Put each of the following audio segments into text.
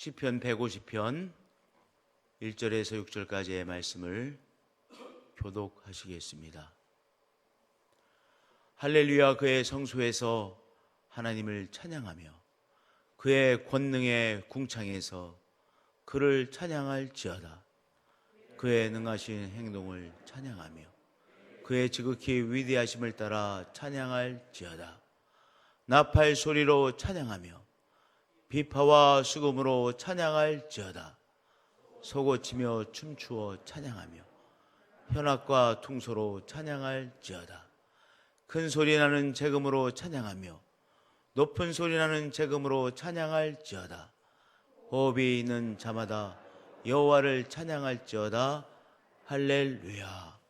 시편 150편 1절에서 6절까지의 말씀을 교독하시겠습니다. 할렐루야. 그의 성소에서 하나님을 찬양하며 그의 권능의 궁창에서 그를 찬양할지어다. 그의 능하신 행동을 찬양하며 그의 지극히 위대하심을 따라 찬양할지어다. 나팔 소리로 찬양하며 비파와 수금으로 찬양할지어다. 소고치며 춤추어 찬양하며 현악과 퉁소로 찬양할지어다. 큰 소리 나는 재금으로 찬양하며 높은 소리 나는 재금으로 찬양할지어다. 호흡이 있는 자마다 여호와를 찬양할지어다. 할렐루야.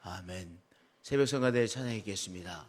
아멘. 새벽 성가대 찬양하겠습니다.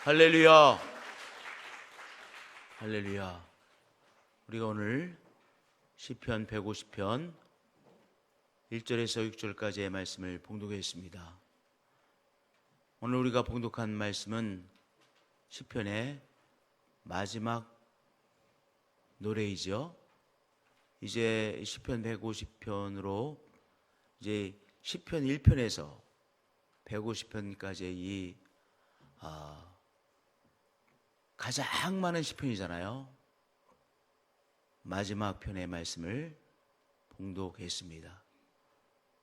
할렐루야. 할렐루야. 우리가 오늘 시편 150편 1절에서 6절까지의 말씀을 봉독했습니다. 오늘 우리가 봉독한 말씀은 시편의 마지막 노래이죠. 이제 시편 150편으로 이제 시편 1편에서 150편까지의 이 가장 많은 시편이잖아요. 마지막 편의 말씀을 봉독했습니다.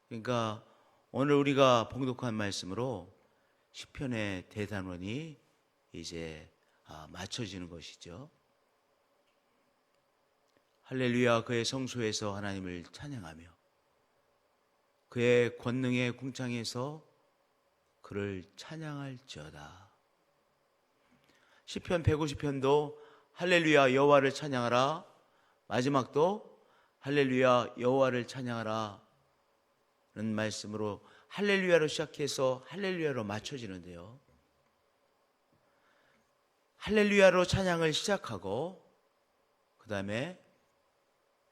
그러니까 오늘 우리가 봉독한 말씀으로 시편의 대단원이 이제 맞춰지는 것이죠. 할렐루야. 그의 성소에서 하나님을 찬양하며 그의 권능의 궁창에서 그를 찬양할지어다. 시편 150편도 할렐루야 여호와를 찬양하라, 마지막도 할렐루야 여호와를 찬양하라 는 말씀으로 할렐루야로 시작해서 할렐루야로 맞춰지는데요. 할렐루야로 찬양을 시작하고 그 다음에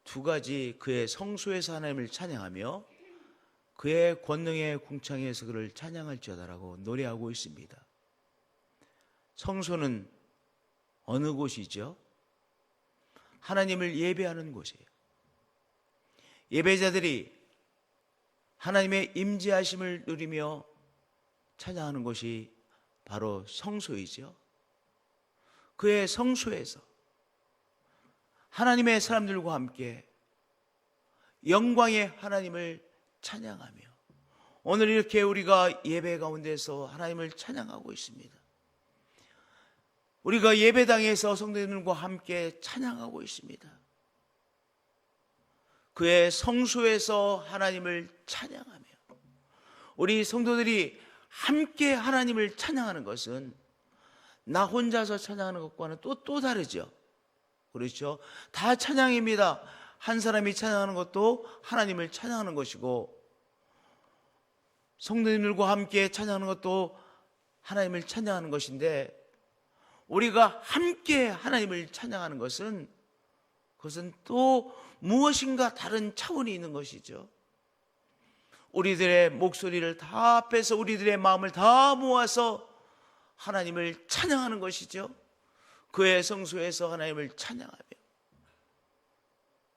두 가지 그의 성소에서 하나님을 찬양하며 그의 권능의 궁창에서 그를 찬양할지어다라고 노래하고 있습니다. 성소는 어느 곳이죠? 하나님을 예배하는 곳이에요. 예배자들이 하나님의 임재하심을 누리며 찬양하는 곳이 바로 성소이죠. 그의 성소에서 하나님의 사람들과 함께 영광의 하나님을 찬양하며 오늘 이렇게 우리가 예배 가운데서 하나님을 찬양하고 있습니다. 우리가 예배당에서 성도님들과 함께 찬양하고 있습니다. 그의 성소에서 하나님을 찬양하며 우리 성도들이 함께 하나님을 찬양하는 것은 나 혼자서 찬양하는 것과는 또 다르죠. 그렇죠? 다 찬양입니다. 한 사람이 찬양하는 것도 하나님을 찬양하는 것이고 성도님들과 함께 찬양하는 것도 하나님을 찬양하는 것인데 우리가 함께 하나님을 찬양하는 것은 그것은 또 무엇인가 다른 차원이 있는 것이죠. 우리들의 목소리를 다 빼서 우리들의 마음을 다 모아서 하나님을 찬양하는 것이죠. 그의 성소에서 하나님을 찬양하며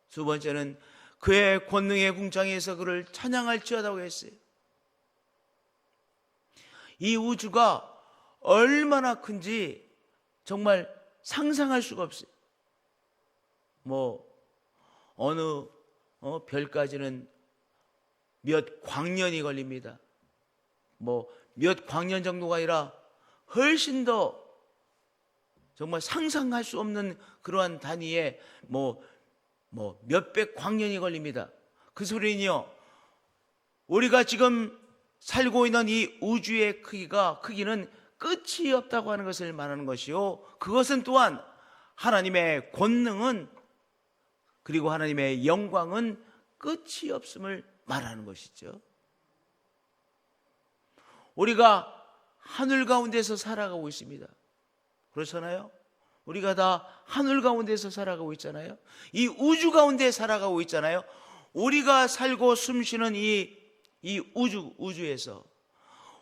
두 번째는 그의 권능의 궁창에서 그를 찬양할지어다고 했어요. 이 우주가 얼마나 큰지 정말 상상할 수가 없어요. 어느 별까지는 몇 광년이 걸립니다. 몇 광년 정도가 아니라 훨씬 더 정말 상상할 수 없는 그러한 단위에 몇백 광년이 걸립니다. 그 소리는요, 우리가 지금 살고 있는 이 우주의 크기는 끝이 없다고 하는 것을 말하는 것이요, 그것은 또한 하나님의 권능은 그리고 하나님의 영광은 끝이 없음을 말하는 것이죠. 우리가 하늘 가운데서 살아가고 있습니다. 그렇잖아요? 우리가 다 하늘 가운데서 살아가고 있잖아요. 이 우주 가운데 살아가고 있잖아요. 우리가 살고 숨쉬는 이 우주에서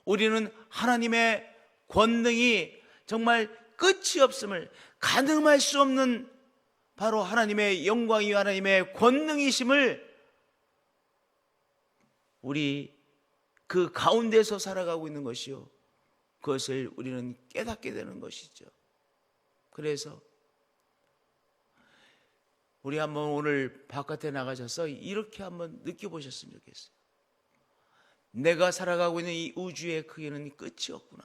우리는 하나님의 권능이 정말 끝이 없음을, 가늠할 수 없는 바로 하나님의 영광이 하나님의 권능이심을 우리 그 가운데서 살아가고 있는 것이요, 그것을 우리는 깨닫게 되는 것이죠. 그래서 우리 한번 오늘 바깥에 나가셔서 이렇게 한번 느껴보셨으면 좋겠어요. 내가 살아가고 있는 이 우주의 크기는 끝이 없구나.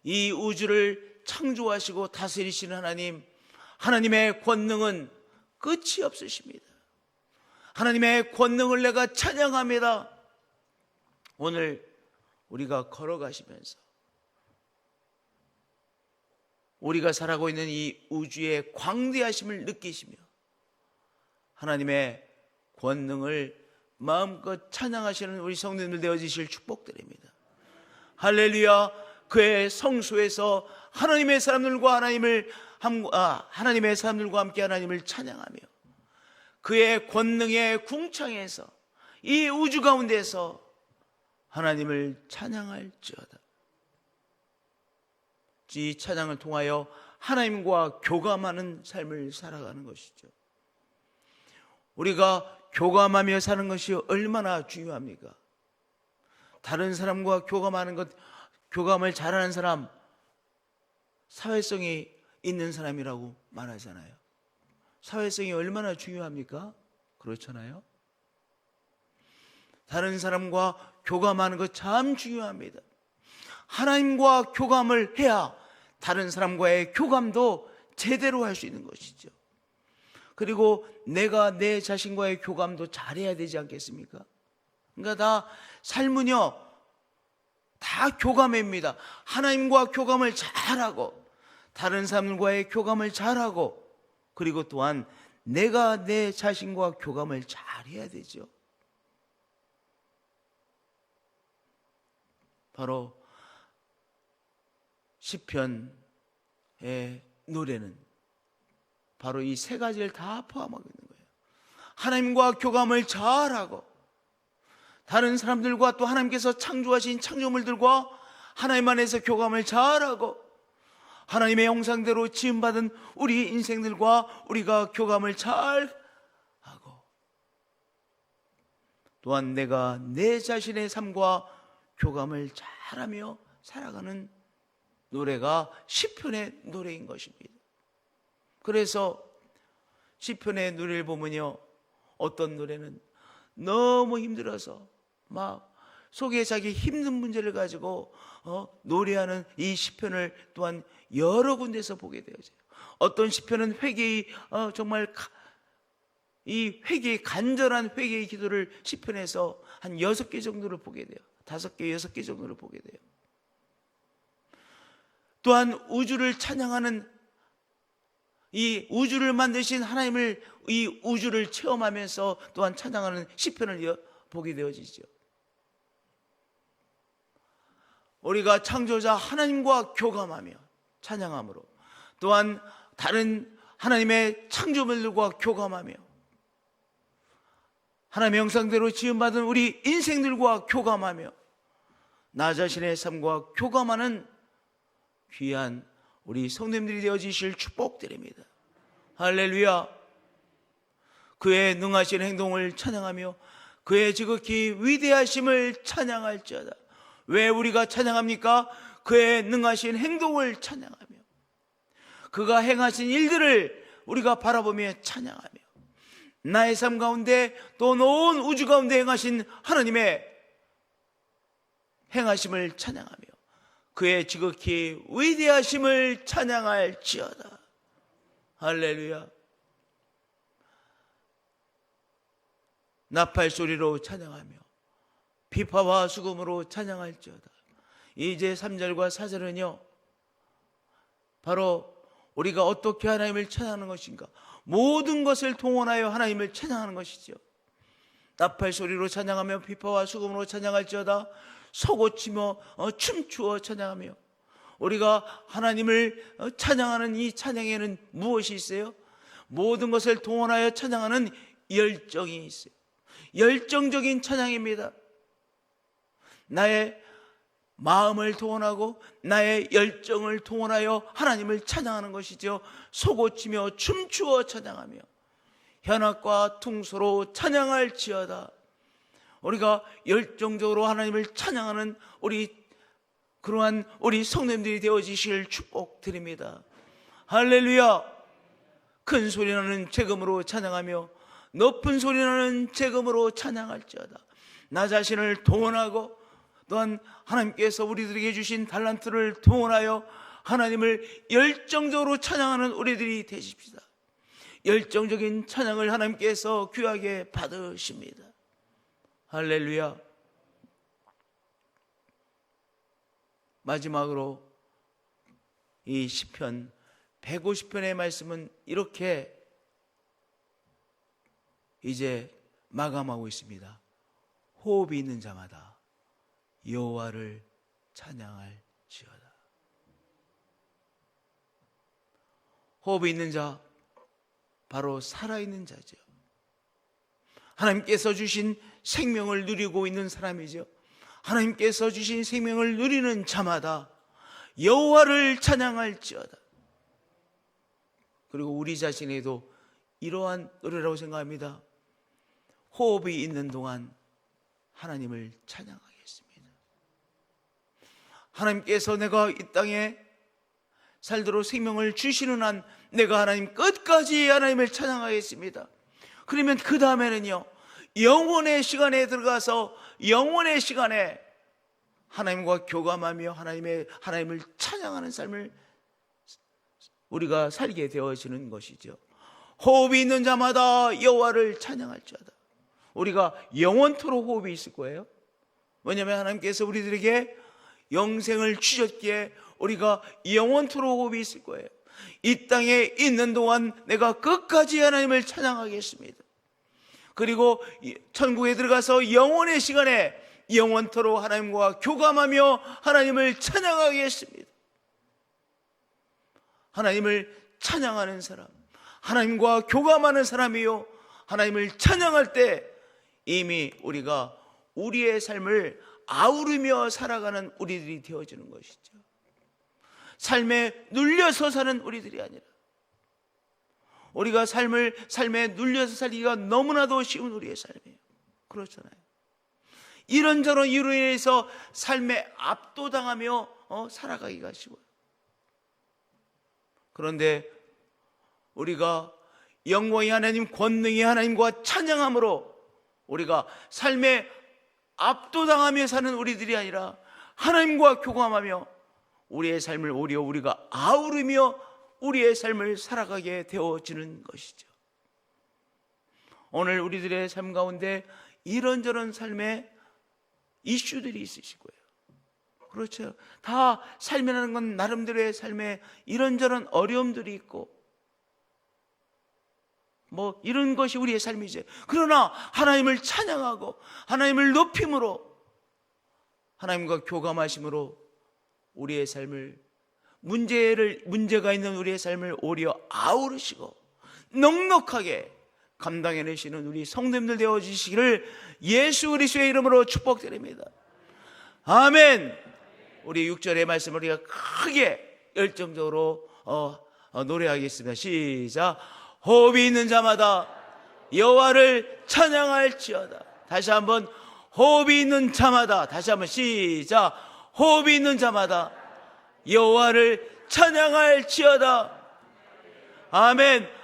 이 우주를 창조하시고 다스리시는 하나님의 권능은 끝이 없으십니다. 하나님의 권능을 내가 찬양합니다. 오늘 우리가 걸어가시면서 우리가 살아가고 있는 이 우주의 광대하심을 느끼시며 하나님의 권능을 마음껏 찬양하시는 우리 성도님들 되어지실 축복드립니다. 할렐루야. 그의 성소에서 하나님의 사람들과 함께 하나님을 찬양하며 그의 권능의 궁창에서 이 우주 가운데서 하나님을 찬양할지어다. 이 찬양을 통하여 하나님과 교감하는 삶을 살아가는 것이죠. 우리가 교감하며 사는 것이 얼마나 중요합니까? 다른 사람과 교감을 잘하는 사람, 사회성이 있는 사람이라고 말하잖아요. 사회성이 얼마나 중요합니까? 그렇잖아요. 다른 사람과 교감하는 것 참 중요합니다. 하나님과 교감을 해야 다른 사람과의 교감도 제대로 할 수 있는 것이죠. 그리고 내가 내 자신과의 교감도 잘해야 되지 않겠습니까? 그러니까 다 삶은요, 다 교감입니다. 하나님과 교감을 잘하고 다른 사람과의 교감을 잘하고 그리고 또한 내가 내 자신과 교감을 잘해야 되죠. 바로 시편의 노래는 바로 이 세 가지를 다 포함하고 있는 거예요. 하나님과 교감을 잘하고 다른 사람들과 또 하나님께서 창조하신 창조물들과 하나님 안에서 교감을 잘하고 하나님의 형상대로 지음받은 우리 인생들과 우리가 교감을 잘하고 또한 내가 내 자신의 삶과 교감을 잘하며 살아가는 노래가 시편의 노래인 것입니다. 그래서 시편의 노래를 보면요, 어떤 노래는 너무 힘들어서 막 속에 자기 힘든 문제를 가지고 노래하는 이 시편을 또한 여러 군데서 보게 되어져요. 어떤 시편은 회개의 정말 이 회개의 간절한 회개의 기도를 시편에서 한 6개 정도를 보게 돼요. 5개, 6개 정도를 보게 돼요. 또한 우주를 찬양하는, 이 우주를 만드신 하나님을, 이 우주를 체험하면서 또한 찬양하는 시편을 보게 되어지죠. 우리가 창조자 하나님과 교감하며 찬양함으로, 또한 다른 하나님의 창조물들과 교감하며, 하나님의 형상대로 지음받은 우리 인생들과 교감하며, 나 자신의 삶과 교감하는 귀한 우리 성도님들이 되어지실 축복드립니다. 할렐루야. 그의 능하신 행동을 찬양하며 그의 지극히 위대하심을 찬양할지어다. 왜 우리가 찬양합니까? 그의 능하신 행동을 찬양하며 그가 행하신 일들을 우리가 바라보며 찬양하며, 나의 삶 가운데 또 온 우주 가운데 행하신 하나님의 행하심을 찬양하며 그의 지극히 위대하심을 찬양할지어다. 할렐루야. 나팔 소리로 찬양하며 비파와 수금으로 찬양할지어다. 이제 3절과 4절은요, 바로 우리가 어떻게 하나님을 찬양하는 것인가, 모든 것을 동원하여 하나님을 찬양하는 것이죠. 나팔 소리로 찬양하며 비파와 수금으로 찬양할지어다. 서고치며 춤추어 찬양하며. 우리가 하나님을 찬양하는 이 찬양에는 무엇이 있어요? 모든 것을 동원하여 찬양하는 열정이 있어요. 열정적인 찬양입니다. 나의 마음을 동원하고 나의 열정을 동원하여 하나님을 찬양하는 것이죠. 소고치며 춤추어 찬양하며 현악과 퉁소로 찬양할지어다. 우리가 열정적으로 하나님을 찬양하는 그러한 우리 성도님들이 되어지실 축복 드립니다. 할렐루야. 큰 소리 나는 재금으로 찬양하며 높은 소리 나는 재금으로 찬양할지어다. 나 자신을 동원하고 또한 하나님께서 우리들에게 주신 달란트를 동원하여 하나님을 열정적으로 찬양하는 우리들이 되십시다. 열정적인 찬양을 하나님께서 귀하게 받으십니다. 할렐루야. 마지막으로 이 시편 150편의 말씀은 이렇게 이제 마감하고 있습니다. 호흡이 있는 자마다 여호와를 찬양할지어다. 호흡이 있는 자, 바로 살아있는 자죠. 하나님께서 주신 생명을 누리고 있는 사람이죠. 하나님께서 주신 생명을 누리는 자마다 여호와를 찬양할지어다. 그리고 우리 자신에도 이러한 노래라고 생각합니다. 호흡이 있는 동안 하나님을 찬양하겠습니다. 하나님께서 내가 이 땅에 살도록 생명을 주시는 한 내가 하나님 끝까지 하나님을 찬양하겠습니다. 그러면 그 다음에는요, 영원의 시간에 들어가서 영원의 시간에 하나님과 교감하며 하나님을 찬양하는 삶을 우리가 살게 되어지는 것이죠. 호흡이 있는 자마다 여호와를 찬양할지어다. 우리가 영원토록 호흡이 있을 거예요. 왜냐하면 하나님께서 우리들에게 영생을 주셨기에 우리가 영원토록 호흡이 있을 거예요. 이 땅에 있는 동안 내가 끝까지 하나님을 찬양하겠습니다. 그리고 천국에 들어가서 영원의 시간에 영원토록 하나님과 교감하며 하나님을 찬양하겠습니다. 하나님을 찬양하는 사람, 하나님과 교감하는 사람이요, 하나님을 찬양할 때 이미 우리가 우리의 삶을 아우르며 살아가는 우리들이 되어지는 것이죠. 삶에 눌려서 사는 우리들이 아니라, 우리가 삶에 눌려서 살기가 너무나도 쉬운 우리의 삶이에요. 그렇잖아요. 이런저런 이유로 인해서 삶에 압도당하며 살아가기가 쉬워요. 그런데 우리가 영광의 하나님, 권능의 하나님과 찬양함으로 우리가 삶에 압도당하며 사는 우리들이 아니라 하나님과 교감하며 우리의 삶을 오히려 우리가 아우르며 우리의 삶을 살아가게 되어지는 것이죠. 오늘 우리들의 삶 가운데 이런저런 삶의 이슈들이 있으실 거예요. 그렇죠. 다 삶이라는 건 나름대로의 삶에 이런저런 어려움들이 있고 뭐 이런 것이 우리의 삶이지. 그러나 하나님을 찬양하고 하나님을 높임으로 하나님과 교감하심으로 우리의 삶을 문제가 있는 우리의 삶을 오히려 아우르시고 넉넉하게 감당해내시는 우리 성도님들 되어주시기를 예수 그리스도의 이름으로 축복드립니다. 아멘. 우리 6절의 말씀을 우리가 크게 열정적으로 노래하겠습니다. 시작. 호흡이 있는 자마다 여호와를 찬양할지어다. 다시 한번 호흡이 있는 자마다, 다시 한번 시작. 호흡이 있는 자마다 여호와를 찬양할지어다. 아멘.